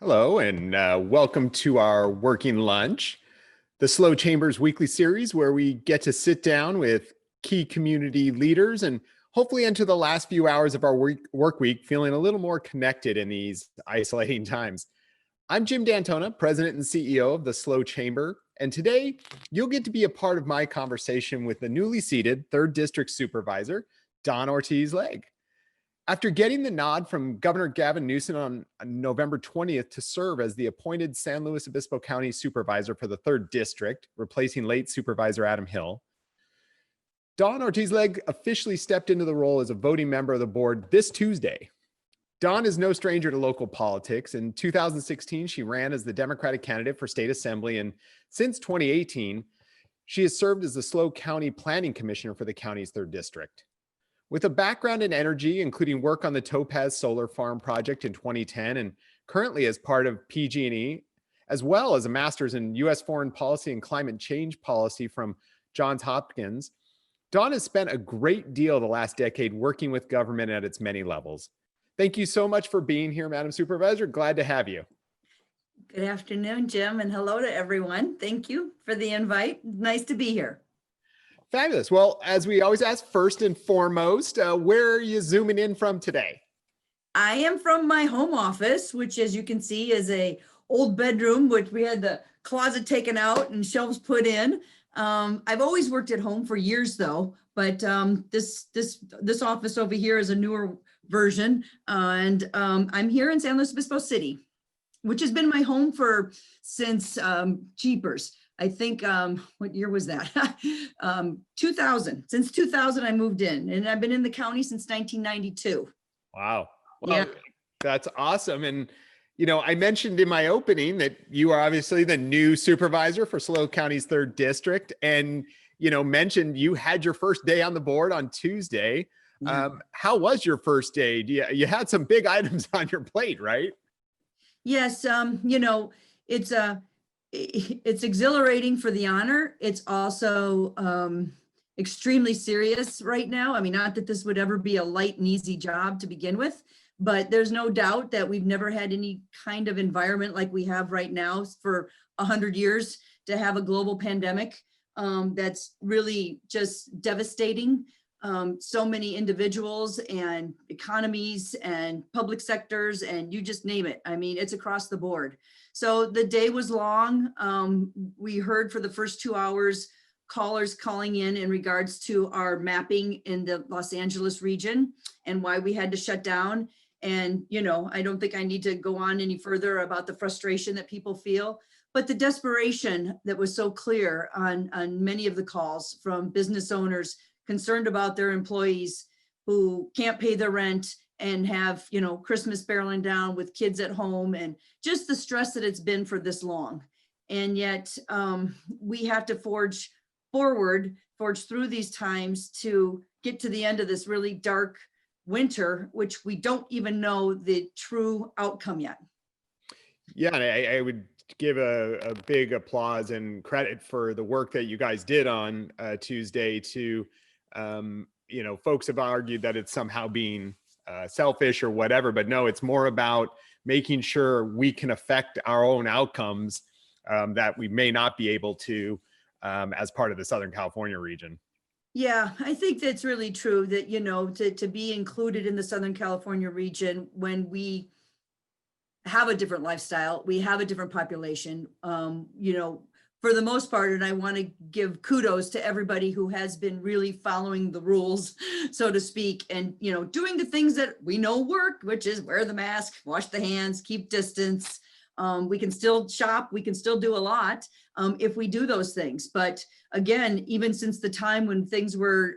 Hello, and welcome to our Working Lunch, the SLO Chambers weekly series where we get to sit down with key community leaders and hopefully enter the last few hours of our work week feeling a little more connected in these isolating times. I'm Jim D'Antona, President and CEO of the SLO Chamber, and today you'll get to be a part of my conversation with the newly seated 3rd District Supervisor, Don Ortiz-Legg. After getting the nod from Governor Gavin Newsom on November 20th to serve as the appointed San Luis Obispo County Supervisor for the 3rd District, replacing late Supervisor Adam Hill, Don Ortiz-Legg officially stepped into the role as a voting member of the board this Tuesday. Don is no stranger to local politics. In 2016, she ran as the Democratic candidate for state assembly, and since 2018, she has served as the SLO County Planning Commissioner for the county's 3rd District. With a background in energy, including work on the Topaz Solar Farm project in 2010 and currently as part of PG&E, as well as a master's in U.S. foreign policy and climate change policy from Johns Hopkins, Dawn has spent a great deal the last decade working with government at its many levels. Thank you so much for being here, Madam Supervisor. Glad to have you. Good afternoon, Jim, and hello to everyone. Thank you for the invite. Nice to be here. Fabulous. Well, as we always ask, first and foremost, where are you zooming in from today? I am from my home office, which, as you can see, is a old bedroom, which we had the closet taken out and shelves put in. I've always worked at home for years, though, but this office over here is a newer version, and I'm here in San Luis Obispo City, which has been my home since Jeepers. I think, what year was that? 2000. Since 2000, I moved in, and I've been in the county since 1992. Wow. Well, yeah. That's awesome. And, you know, I mentioned in my opening that you are obviously the new supervisor for SLO County's 3rd District, and, you know, mentioned you had your first day on the board on Tuesday. Yeah. How was your first day? You had some big items on your plate, right? Yes. You know, it's exhilarating for the honor. It's also extremely serious right now. I mean, not that this would ever be a light and easy job to begin with, but there's no doubt that we've never had any kind of environment like we have right now for 100 years to have a global pandemic that's really just devastating. So many individuals and economies and public sectors, and you just name it. I mean, it's across the board. So the day was long. We heard for the first 2 hours callers calling in regards to our mapping in the Los Angeles region and why we had to shut down. And, you know, I don't think I need to go on any further about the frustration that people feel, but the desperation that was so clear on many of the calls from business owners concerned about their employees who can't pay their rent and have, you know, Christmas barreling down with kids at home, and just the stress that it's been for this long. And yet we have to forge through these times to get to the end of this really dark winter, which we don't even know the true outcome yet. Yeah, and I would give a big applause and credit for the work that you guys did on Tuesday to, you know, folks have argued that it's somehow being selfish or whatever, but no, it's more about making sure we can affect our own outcomes that we may not be able to as part of the Southern California region. Yeah, I think that's really true that, you know, to be included in the Southern California region when we have a different lifestyle, we have a different population, you know, for the most part, and I want to give kudos to everybody who has been really following the rules, so to speak, and, you know, doing the things that we know work, which is wear the mask, wash the hands, keep distance. We can still shop, we can still do a lot if we do those things. But again, even since the time when things were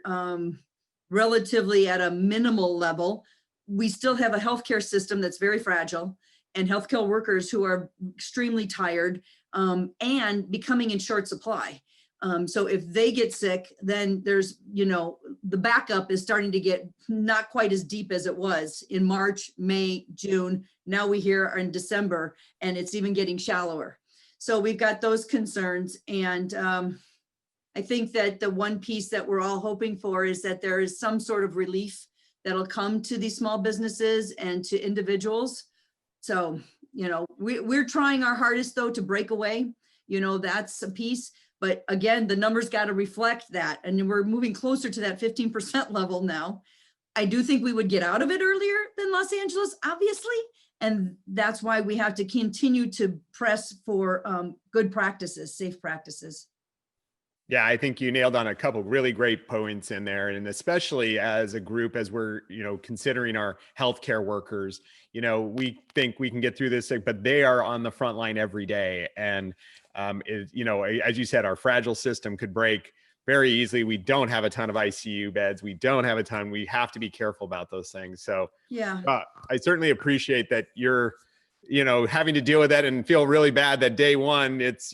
relatively at a minimal level, we still have a healthcare system that's very fragile, and healthcare workers who are extremely tired and becoming in short supply. So if they get sick, then there's, you know, the backup is starting to get not quite as deep as it was in March, May, June. Now we hear in December, and it's even getting shallower. So we've got those concerns. And I think that the one piece that we're all hoping for is that there is some sort of relief that'll come to these small businesses and to individuals. So We're trying our hardest though to break away. That's a piece. But again, the numbers got to reflect that. And we're moving closer to that 15% level now. I do think we would get out of it earlier than Los Angeles, obviously. And that's why we have to continue to press for good practices, safe practices. Yeah, I think you nailed on a couple really great points in there. And especially as a group, as we're, considering our healthcare workers, we think we can get through this, but they are on the front line every day. And, as you said, our fragile system could break very easily. We don't have a ton of ICU beds. We don't have a ton. We have to be careful about those things. So yeah, I certainly appreciate that you're, having to deal with that and feel really bad that day one, it's,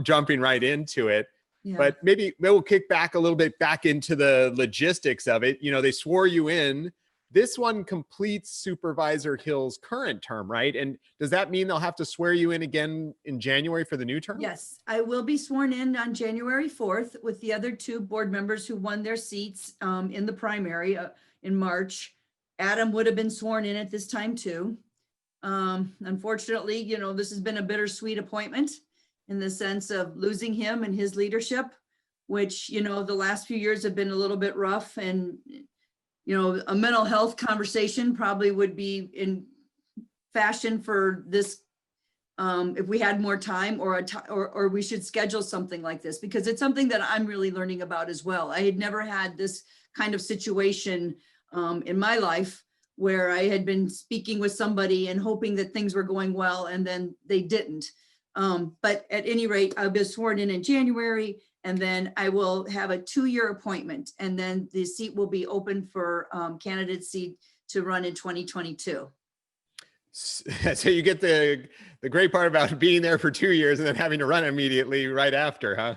jumping right into it. yeah. But maybe we'll kick back a little bit back into the logistics of it. They swore you in. This one completes Supervisor Hill's current term, right? And does that mean they'll have to swear you in again in January for the new term? Yes, I will be sworn in on January 4th with the other two board members who won their seats in the primary in March. Adam would have been sworn in at this time too. Unfortunately, this has been a bittersweet appointment in the sense of losing him and his leadership, which, the last few years have been a little bit rough. And, a mental health conversation probably would be in fashion for this if we had more time, or we should schedule something like this, because it's something that I'm really learning about as well. I had never had this kind of situation in my life where I had been speaking with somebody and hoping that things were going well, and then they didn't. But at any rate, I'll be sworn in January, and then I will have a 2-year appointment, and then the seat will be open for candidate seat to run in 2022. So you get the great part about being there for 2 years and then having to run immediately right after, huh?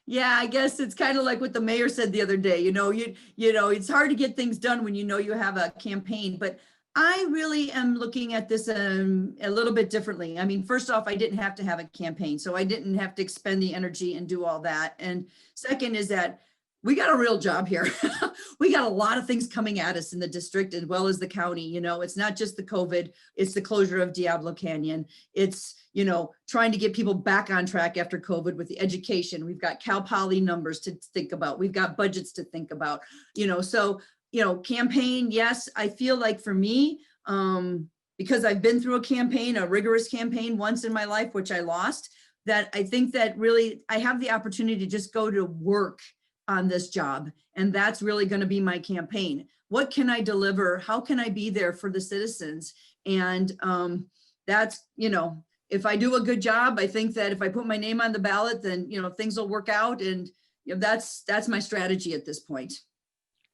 Yeah, I guess it's kind of like what the mayor said the other day. It's hard to get things done when you have a campaign, but I really am looking at this a little bit differently. I mean, first off, I didn't have to have a campaign, so I didn't have to expend the energy and do all that. And second is that we got a real job here. We got a lot of things coming at us in the district as well as the county. It's not just the COVID, it's the closure of Diablo Canyon. It's, trying to get people back on track after COVID with the education. We've got Cal Poly numbers to think about. We've got budgets to think about, campaign. Yes, I feel like for me, because I've been through a rigorous campaign once in my life, which I lost, that I think that really I have the opportunity to just go to work on this job. And that's really going to be my campaign. What can I deliver? How can I be there for the citizens? And that's, if I do a good job, I think that if I put my name on the ballot, then, things will work out. And that's my strategy at this point.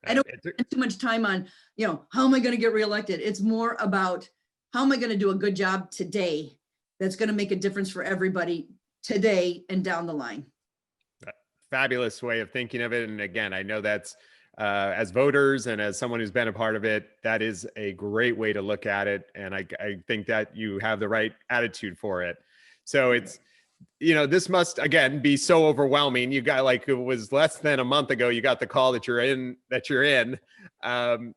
I don't spend too much time on, how am I going to get reelected? It's more about how am I going to do a good job today that's going to make a difference for everybody today and down the line. Fabulous way of thinking of it. And again, I know that's as voters and as someone who's been a part of it, that is a great way to look at it. And I think that you have the right attitude for it. So it's, this must, again, be so overwhelming. You got, like, it was less than a month ago, you got the call that you're in. And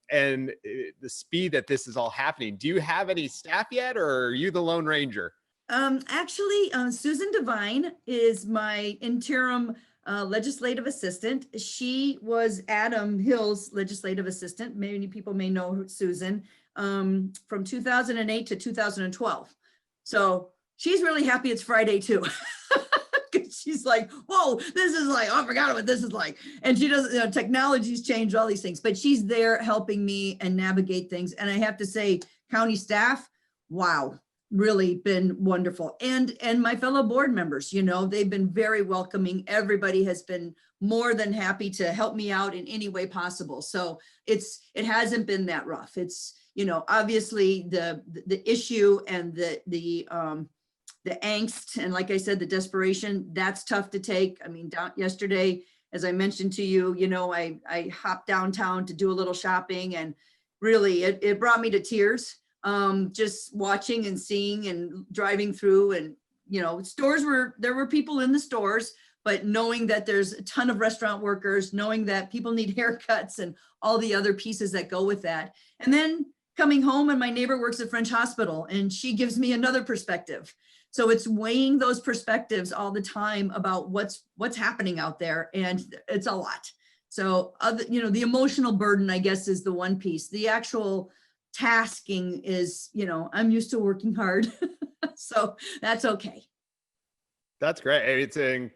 the speed that this is all happening. Do you have any staff yet, or are you the Lone Ranger? Actually, Susan Devine is my interim legislative assistant. She was Adam Hill's legislative assistant. Many people may know Susan from 2008 to 2012. So she's really happy it's Friday too. She's like, whoa, this is like, oh, I forgot what this is like. And she doesn't, technology's changed all these things, but she's there helping me and navigate things. And I have to say, county staff, wow, really been wonderful. And my fellow board members, they've been very welcoming. Everybody has been more than happy to help me out in any way possible. So it hasn't been that rough. It's, obviously the issue and the angst, and like I said, the desperation, that's tough to take. I mean, yesterday, as I mentioned to you, I hopped downtown to do a little shopping, and really it brought me to tears. Just watching and seeing and driving through, and there were people in the stores, but knowing that there's a ton of restaurant workers, knowing that people need haircuts and all the other pieces that go with that. And then coming home and my neighbor works at French Hospital and she gives me another perspective. So it's weighing those perspectives all the time about what's happening out there, and it's a lot. So the emotional burden, I guess, is the one piece. The actual tasking is, I'm used to working hard. So that's okay. That's great. It's a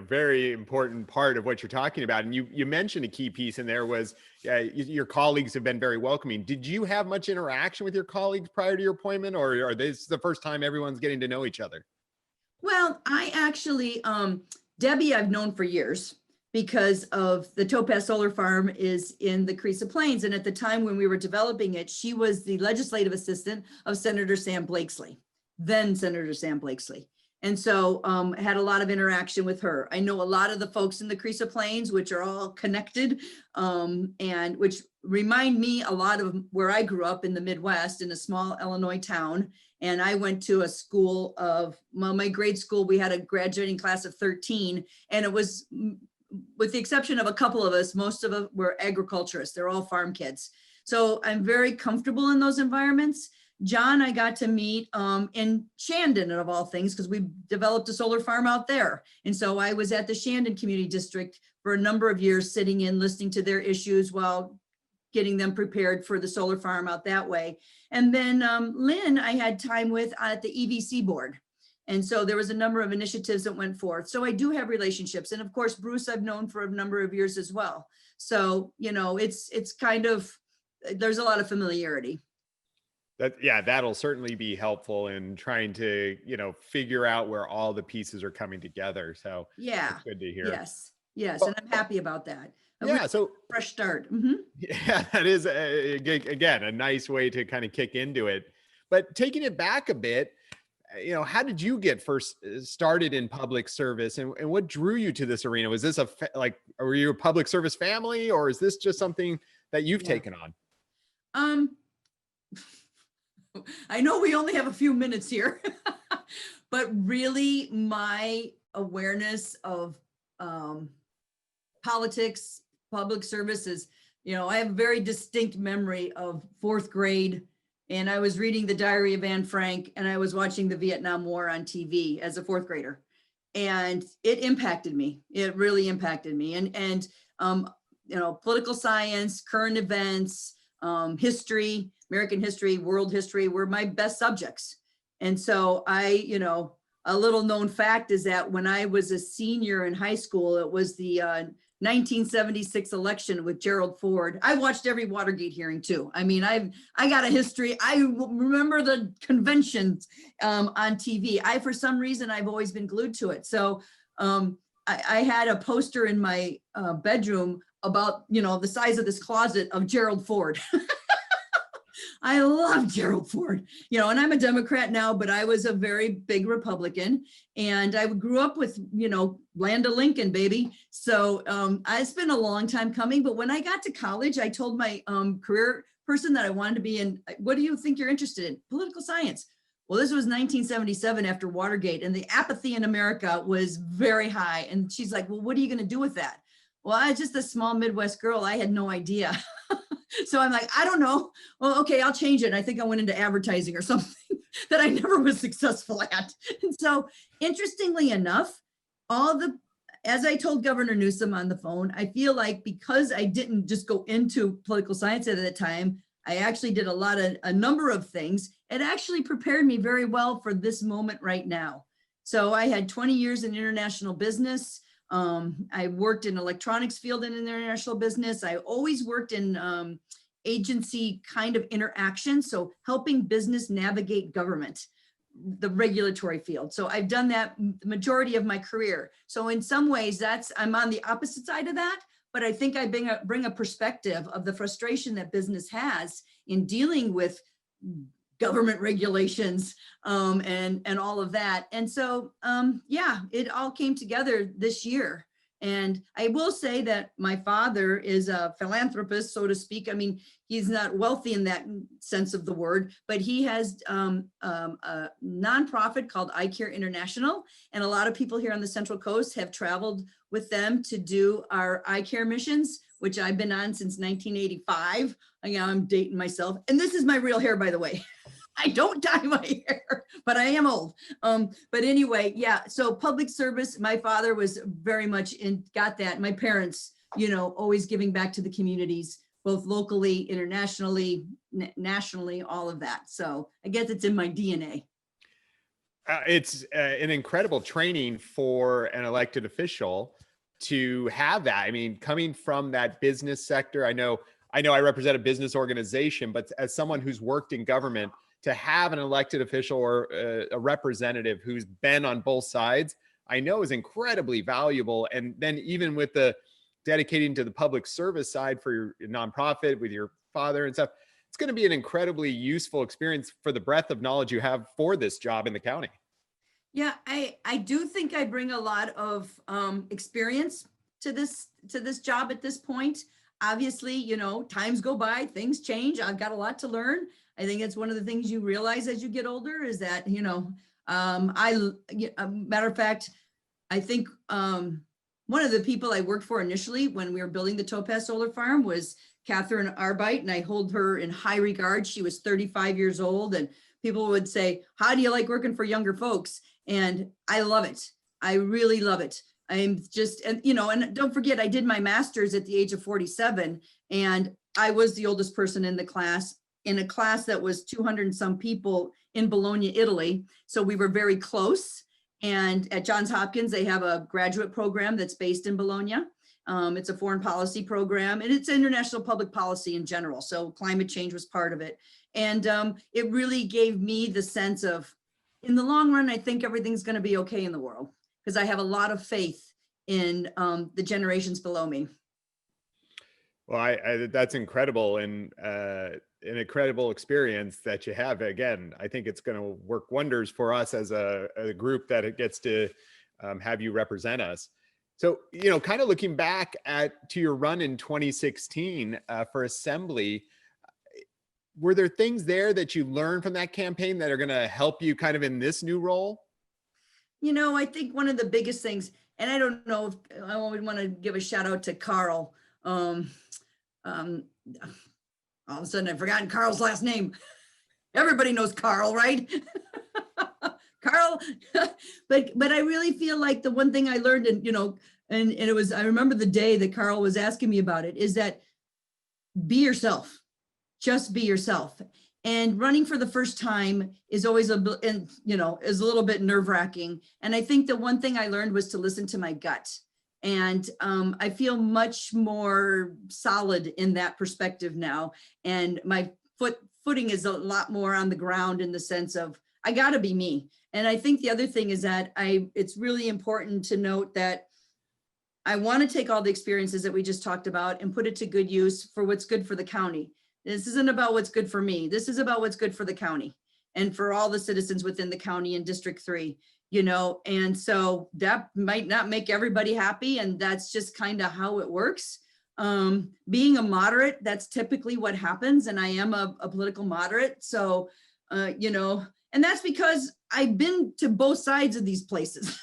very important part of what you're talking about. And you mentioned a key piece in there was your colleagues have been very welcoming. Did you have much interaction with your colleagues prior to your appointment, or are this the first time everyone's getting to know each other? Well, I actually, Debbie I've known for years because of the Topaz Solar Farm is in the Cresa Plains. And at the time when we were developing it, she was the legislative assistant of Senator Sam Blakeslee, then Senator Sam Blakeslee. And so had a lot of interaction with her. I know a lot of the folks in the Cresa Plains, which are all connected, and which remind me a lot of where I grew up in the Midwest in a small Illinois town. And I went to a school my grade school, we had a graduating class of 13, and it was, with the exception of a couple of us, most of them were agriculturists. They're all farm kids. So I'm very comfortable in those environments. John, I got to meet in Shandon, of all things, because we developed a solar farm out there. And so I was at the Shandon Community District for a number of years, sitting in, listening to their issues while getting them prepared for the solar farm out that way. And then Lynn, I had time with at the EVC board. And so there was a number of initiatives that went forth. So I do have relationships. And of course, Bruce, I've known for a number of years as well. So, it's kind of, there's a lot of familiarity. That'll certainly be helpful in trying to, figure out where all the pieces are coming together. So yeah, it's good to hear. Yes. And I'm happy about that. So fresh start. Yeah, that is again a nice way to kind of kick into it. But taking it back a bit, how did you get first started in public service, and what drew you to this arena? Was this were you a public service family, or is this just something that you've taken on? I know we only have a few minutes here, but really my awareness of politics, public services, I have a very distinct memory of 4th grade, and I was reading the Diary of Anne Frank, and I was watching the Vietnam War on TV as a 4th grader. And it impacted me. It really impacted me. And political science, current events, history, American history, world history were my best subjects. And so a little known fact is that when I was a senior in high school, it was the 1976 election with Gerald Ford. I watched every Watergate hearing too. I mean, I got a history. I remember the conventions on TV. For some reason, I've always been glued to it. So I had a poster in my bedroom about, the size of this closet of Gerald Ford. I love Gerald Ford, and I'm a Democrat now, but I was a very big Republican, and I grew up with, Land of Lincoln, baby. So it's been a long time coming, but when I got to college, I told my career person that I wanted to be in, what do you think you're interested in? Political science. Well, this was 1977 after Watergate, and the apathy in America was very high. And she's like, well, what are you going to do with that? Well, I was just a small Midwest girl. I had no idea. So I'm like, I don't know. Well, okay, I'll change it. And I think I went into advertising or something that I never was successful at. And so interestingly enough, as I told Governor Newsom on the phone, I feel like because I didn't just go into political science at that time, I actually did a number of things. It actually prepared me very well for this moment right now. So I had 20 years in international business. I worked in electronics field in international business. I always worked in agency kind of interaction. So helping business navigate government, the regulatory field. So I've done that the majority of my career. So in some ways I'm on the opposite side of that, but I think I bring a perspective of the frustration that business has in dealing with government regulations and all of that. And so, it all came together this year. And I will say that my father is a philanthropist, so to speak. I mean, he's not wealthy in that sense of the word, but he has a nonprofit called I Care International. And a lot of people here on the Central Coast have traveled with them to do our I Care missions, which I've been on since 1985. I'm dating myself. And this is my real hair, by the way. I don't dye my hair, but I am old. But anyway, yeah. So public service, my father was very much got that. My parents, always giving back to the communities, both locally, internationally, nationally, all of that. So I guess it's in my DNA. It's an incredible training for an elected official to have that. I mean, coming from that business sector, I know I represent a business organization, but as someone who's worked in government, to have an elected official or a representative who's been on both sides, I know is incredibly valuable. And then even with the dedicating to the public service side for your nonprofit with your father and stuff, it's going to be an incredibly useful experience for the breadth of knowledge you have for this job in the county. Yeah, I do think I bring a lot of experience to this job at this point. Obviously, times go by, things change. I've got a lot to learn. I think it's one of the things you realize as you get older is that, matter of fact, I think one of the people I worked for initially when we were building the Topaz Solar Farm was Catherine Arbite, and I hold her in high regard. She was 35 years old, and people would say, how do you like working for younger folks? And I love it. I really love it. I'm just, and don't forget, I did my master's at the age of 47, and I was the oldest person in the class, in a class that was 200 and some people in Bologna, Italy. So we were very close. And at Johns Hopkins, they have a graduate program that's based in Bologna. It's a foreign policy program, and it's international public policy in general. So climate change was part of it. And it really gave me the sense of, in the long run, I think everything's going to be okay in the world, because I have a lot of faith in the generations below me. Well, that's incredible, and an incredible experience that you have. Again, I think it's going to work wonders for us as a group that it gets to have you represent us. So, kind of looking back to your run in 2016 for Assembly, were there things there that you learned from that campaign that are going to help you kind of in this new role? I think one of the biggest things, and I don't know if I would want to give a shout out to Carl. All of a sudden I've forgotten Carl's last name. Everybody knows Carl, right? Carl, but I really feel like the one thing I learned, and it was, I remember the day that Carl was asking me about it, is that be yourself, just be yourself. And running for the first time is always is a little bit nerve-wracking. And I think the one thing I learned was to listen to my gut. And I feel much more solid in that perspective now. And my footing is a lot more on the ground in the sense of, I gotta be me. And I think the other thing is that it's really important to note that I wanna take all the experiences that we just talked about and put it to good use for what's good for the county. This isn't about what's good for me. This is about what's good for the county and for all the citizens within the county in District 3. And so that might not make everybody happy, and that's just kind of how it works. Being a moderate, that's typically what happens, and I am a political moderate. So, and that's because I've been to both sides of these places.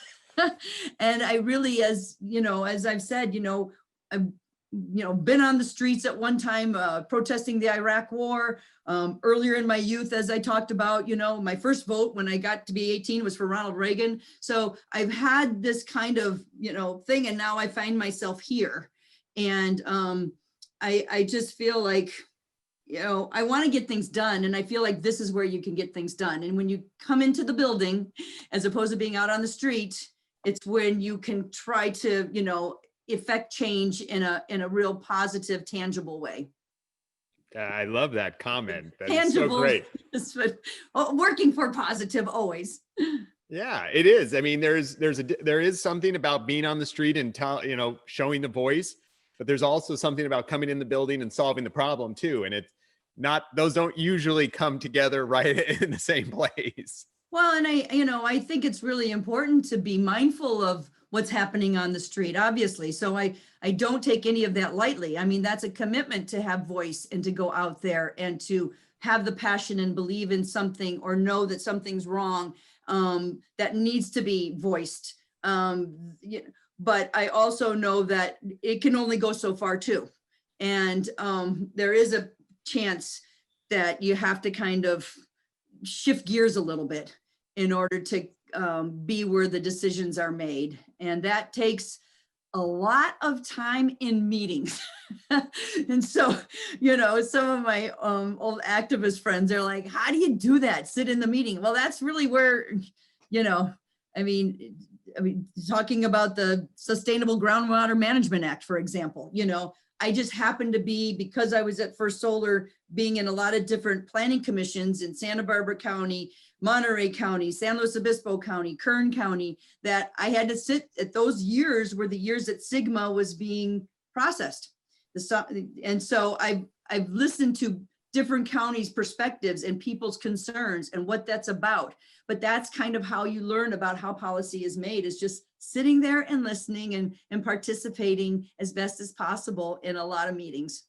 And I really, as I've said, I've been on the streets at one time protesting the Iraq War. Earlier in my youth, as I talked about, my first vote when I got to be 18 was for Ronald Reagan. So I've had this kind of, thing, and now I find myself here. And I just feel like, I want to get things done. And I feel like this is where you can get things done. And when you come into the building, as opposed to being out on the street, it's when you can try to, effect change in a real positive, tangible way. I love that comment. That's tangible, so great. Working for positive always. Yeah, it is. I mean, there is something about being on the street and showing the voice, but there's also something about coming in the building and solving the problem too. And those don't usually come together right in the same place. Well, and I think it's really important to be mindful of what's happening on the street, obviously. So I don't take any of that lightly. I mean, that's a commitment to have voice and to go out there and to have the passion and believe in something or know that something's wrong that needs to be voiced. But I also know that it can only go so far too. And there is a chance that you have to kind of shift gears a little bit in order to be where the decisions are made. And that takes a lot of time in meetings. And so, you know, some of my old activist friends, they're like, how do you do that? Sit in the meeting. Well, that's really where, you know, I mean, talking about the Sustainable Groundwater Management Act, for example, you know, I just happened to be, because I was at First Solar, being in a lot of different planning commissions in Santa Barbara County, Monterey County, San Luis Obispo County, Kern County, that I had to sit at those years were the years that Sigma was being processed. And so I've listened to different counties' perspectives and people's concerns and what that's about. But that's kind of how you learn about how policy is made, is just sitting there and listening and participating as best as possible in a lot of meetings.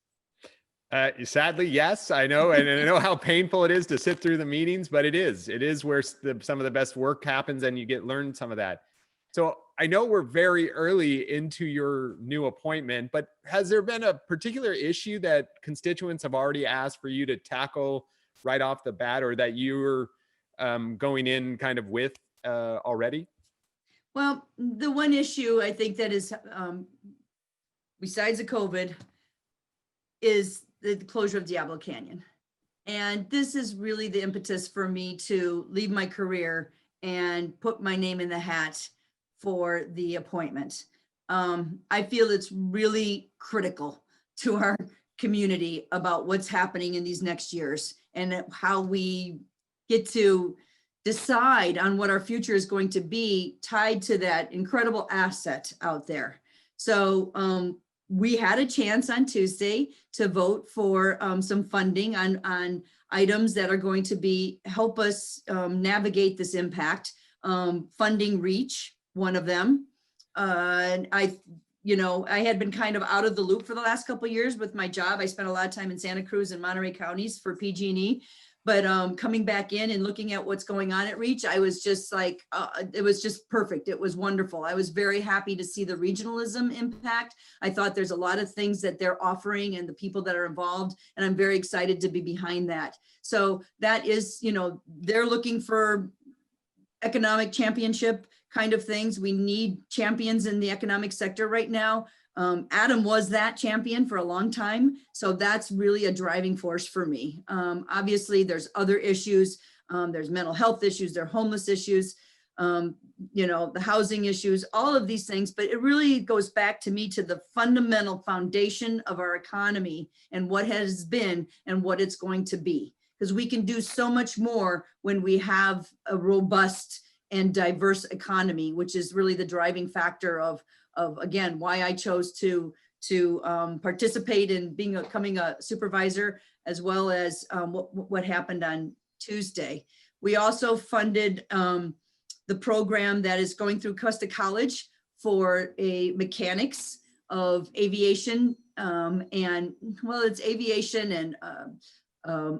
Sadly, yes, I know. And I know how painful it is to sit through the meetings, but it is where some of the best work happens, and you learn some of that. So I know we're very early into your new appointment, but has there been a particular issue that constituents have already asked for you to tackle right off the bat, or that you're going in kind of with already? Well, the one issue I think that is, besides the COVID, is the closure of Diablo Canyon. And this is really the impetus for me to leave my career and put my name in the hat for the appointment. I feel it's really critical to our community about what's happening in these next years and how we get to decide on what our future is going to be, tied to that incredible asset out there. So we had a chance on Tuesday to vote for some funding on items that are going to help us navigate this impact. Funding REACH, one of them. And I had been kind of out of the loop for the last couple of years with my job. I spent a lot of time in Santa Cruz and Monterey counties for PG&E. But coming back in and looking at what's going on at REACH, I was just like, it was just perfect. It was wonderful. I was very happy to see the regionalism impact. I thought there's a lot of things that they're offering and the people that are involved, and I'm very excited to be behind that. So that is, they're looking for economic championship kind of things. We need champions in the economic sector right now. Adam was that champion for a long time. So that's really a driving force for me. Obviously, there's other issues. There's mental health issues, there are homeless issues, the housing issues, all of these things. But it really goes back to me to the fundamental foundation of our economy and what has been and what it's going to be. Because we can do so much more when we have a robust and diverse economy, which is really the driving factor of again, why I chose to participate in becoming a supervisor, as well as what happened on Tuesday. We also funded the program that is going through Cuesta College for a mechanics of aviation, it's aviation and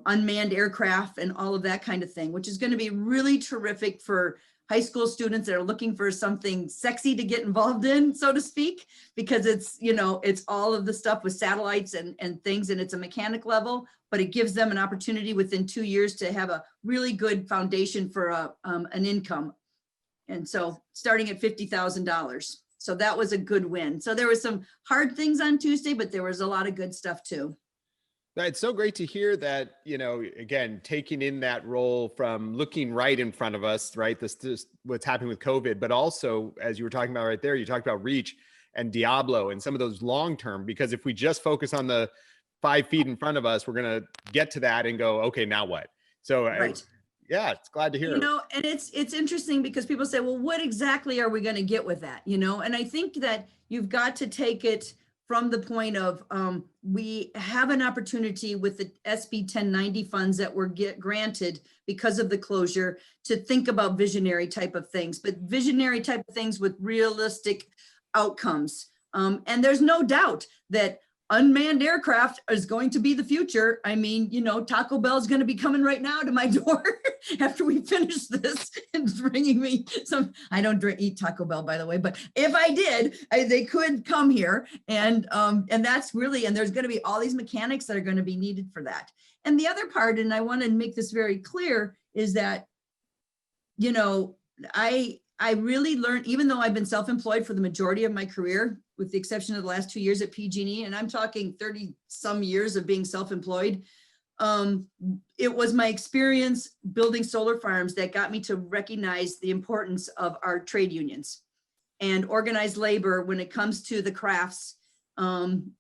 unmanned aircraft and all of that kind of thing, which is going to be really terrific for high school students that are looking for something sexy to get involved in, so to speak, because it's all of the stuff with satellites and things, and it's a mechanic level, but it gives them an opportunity within 2 years to have a really good foundation for an income. And so starting at $50,000. So that was a good win. So there was some hard things on Tuesday, but there was a lot of good stuff too. It's so great to hear that, again, taking in that role from looking right in front of us, right? This what's happening with COVID, but also, as you were talking about right there, you talked about REACH and Diablo and some of those long-term, because if we just focus on the 5 feet in front of us, we're going to get to that and go, okay, now what? So right. It's glad to hear. And it's interesting because people say, well, what exactly are we going to get with that? And I think that you've got to take it from the point of we have an opportunity with the SB 1090 funds that were granted because of the closure to think about visionary type of things, but visionary type of things with realistic outcomes. And there's no doubt that unmanned aircraft is going to be the future. I mean, you know, Taco Bell is going to be coming right now to my door after we finish this and bringing me some. I don't eat Taco Bell, by the way, but if I did, they could come here, and that's really, and there's going to be all these mechanics that are going to be needed for that. And the other part, and I want to make this very clear, is that, you know, I really learned, even though I've been self-employed for the majority of my career, with the exception of the last 2 years at PG&E, and I'm talking 30 some years of being self-employed. It was my experience building solar farms that got me to recognize the importance of our trade unions and organized labor when it comes to the crafts,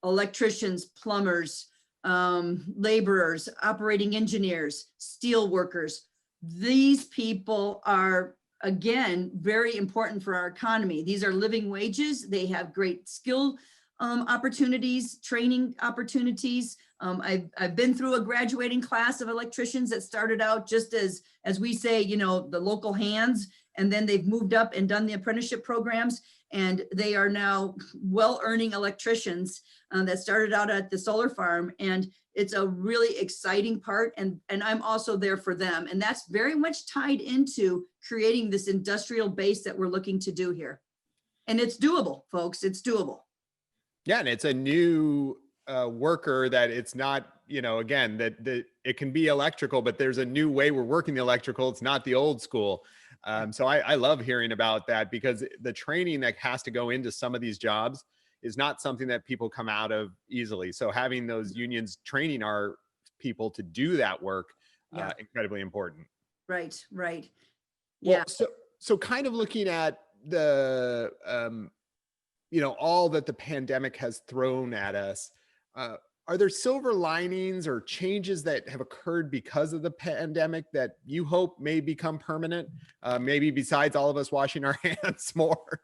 electricians, plumbers, laborers, operating engineers, steel workers. These people are, again, very important for our economy. These are living wages. They have great skill opportunities, training opportunities. I've been through a graduating class of electricians that started out just as we say, you know, the local hands, and then they've moved up and done the apprenticeship programs, and they are now well-earning electricians that started out at the solar farm. And it's a really exciting part, and I'm also there for them. And that's very much tied into creating this industrial base that we're looking to do here. And it's doable, folks, it's doable. Yeah, and it's a new worker that it's not, you know, again, that it can be electrical, but there's a new way we're working the electrical. It's not the old school. So I love hearing about that, because the training that has to go into some of these jobs is not something that people come out of easily. So having those unions training our people to do that work, incredibly important. Right, right. Well, so kind of looking at the, you know, all that the pandemic has thrown at us, are there silver linings or changes that have occurred because of the pandemic that you hope may become permanent? Maybe besides all of us washing our hands more?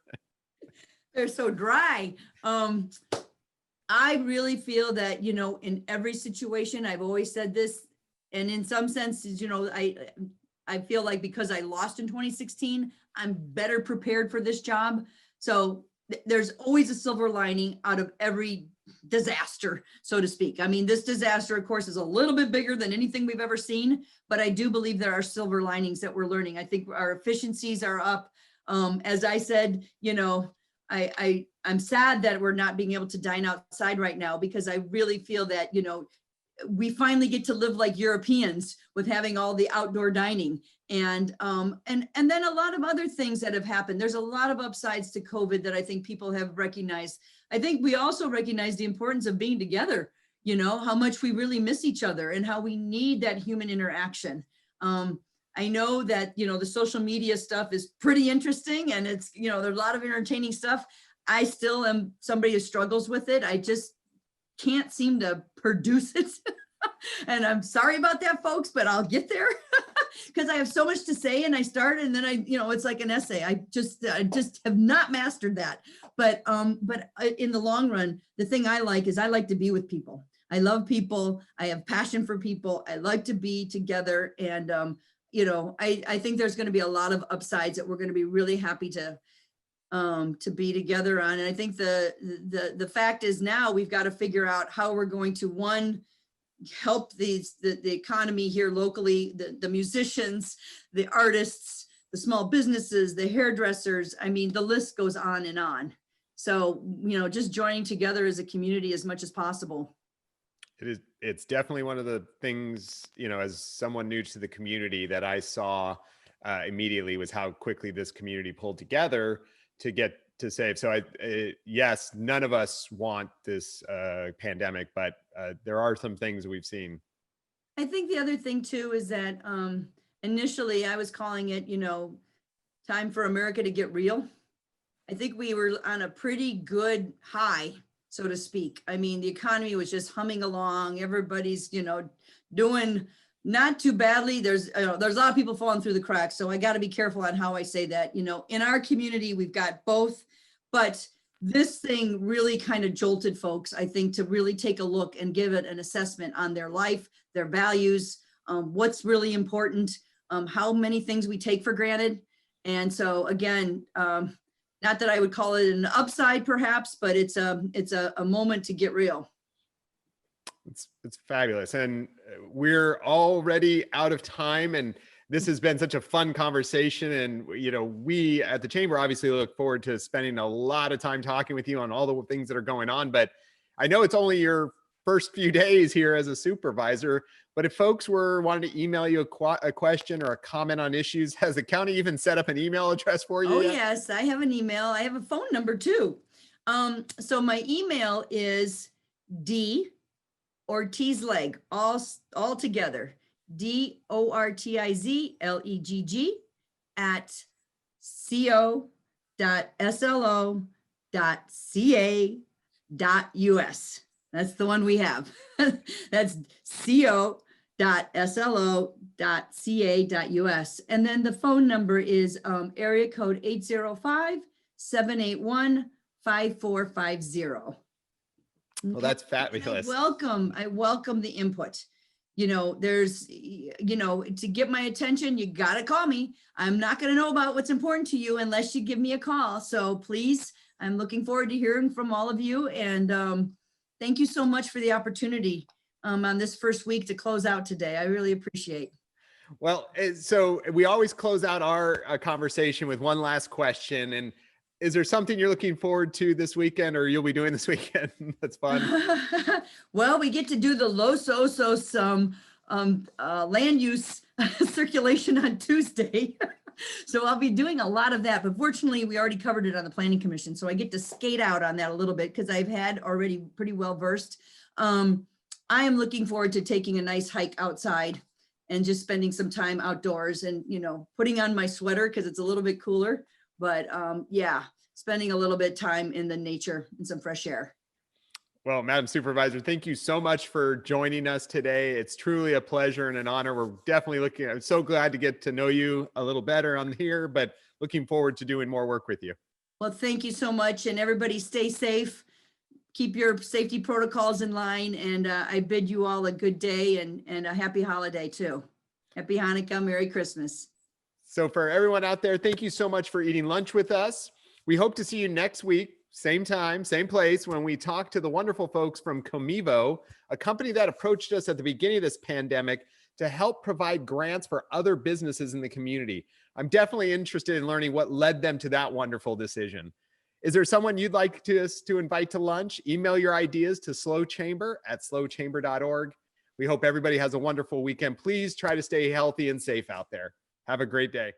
They're so dry. I really feel that, you know, in every situation, I've always said this, and in some senses, you know, I feel like because I lost in 2016, I'm better prepared for this job. So there's always a silver lining out of every disaster, so to speak. I mean, this disaster, of course, is a little bit bigger than anything we've ever seen, but I do believe there are silver linings that we're learning. I think our efficiencies are up. As I said, you know, I'm sad that we're not being able to dine outside right now, because I really feel that, you know, we finally get to live like Europeans with having all the outdoor dining, and then a lot of other things that have happened. There's a lot of upsides to COVID that I think people have recognized. I think we also recognize the importance of being together, you know, how much we really miss each other and how we need that human interaction. I know that, you know, the social media stuff is pretty interesting, and it's, you know, there's a lot of entertaining stuff. I still am somebody who struggles with it. I just can't seem to produce it. And I'm sorry about that, folks, but I'll get there because I have so much to say, and I start, and then you know, it's like an essay. I just have not mastered that. But in the long run, the thing I like is I like to be with people. I love people. I have passion for people. I like to be together. And, you know, I think there's going to be a lot of upsides that we're going to be really happy to be together on. And I think the fact is now we've got to figure out how we're going to, one, help the economy here locally, the musicians, the artists, the small businesses, the hairdressers. I mean, the list goes on and on. So, you know, just joining together as a community as much as possible. It's definitely one of the things, you know, as someone new to the community, that I saw immediately was how quickly this community pulled together to get to save. So yes, none of us want this pandemic, but there are some things we've seen. I think the other thing too is that initially I was calling it, you know, time for America to get real. I think we were on a pretty good high, so to speak. I mean, the economy was just humming along. Everybody's, you know, doing not too badly. There's a lot of people falling through the cracks. So I got to be careful on how I say that. You know, in our community, we've got both, but this thing really kind of jolted folks, I think, to really take a look and give it an assessment on their life, their values, what's really important, how many things we take for granted. And so again, not that I would call it an upside perhaps, but it's a moment to get real. It's fabulous. And we're already out of time, and this has been such a fun conversation. And, we at the Chamber obviously look forward to spending a lot of time talking with you on all the things that are going on. But I know it's only your first few days here as a supervisor, but if folks were wanting to email you a question or a comment on issues, has the county even set up an email address for you Oh, yet? yes, I have an email. I have a phone number too. So my email is D Ortiz-Legg, all together, DORTIZLEGG @co.slo.ca.us. That's the one we have. That's co.slo.ca.us. And then the phone number is area code 805-781-5450. Well, that's fabulous. I welcome the input. There's, to get my attention, you got to call me. I'm not going to know about what's important to you unless you give me a call. So please, I'm looking forward to hearing from all of you. And thank you so much for the opportunity on this first week to close out today. I really appreciate. Well, so we always close out our conversation with one last question. And is there something you're looking forward to this weekend, or you'll be doing this weekend? That's fun. Well, we get to do the Los Osos land use circulation on Tuesday. So I'll be doing a lot of that, but fortunately we already covered it on the Planning Commission. So I get to skate out on that a little bit because I've had already pretty well versed. I am looking forward to taking a nice hike outside and just spending some time outdoors and, putting on my sweater because it's a little bit cooler. But yeah, spending a little bit of time in the nature and some fresh air. Well, Madam Supervisor, thank you so much for joining us today. It's truly a pleasure and an honor. We're definitely I'm so glad to get to know you a little better on here, but looking forward to doing more work with you. Well, thank you so much. And everybody stay safe. Keep your safety protocols in line. And I bid you all a good day and a happy holiday too. Happy Hanukkah, Merry Christmas. So for everyone out there, thank you so much for eating lunch with us. We hope to see you next week, same time, same place, when we talk to the wonderful folks from Comevo, a company that approached us at the beginning of this pandemic to help provide grants for other businesses in the community. I'm definitely interested in learning what led them to that wonderful decision. Is there someone you'd like us to invite to lunch? Email your ideas to slochamber@slochamber.org. We hope everybody has a wonderful weekend. Please try to stay healthy and safe out there. Have a great day.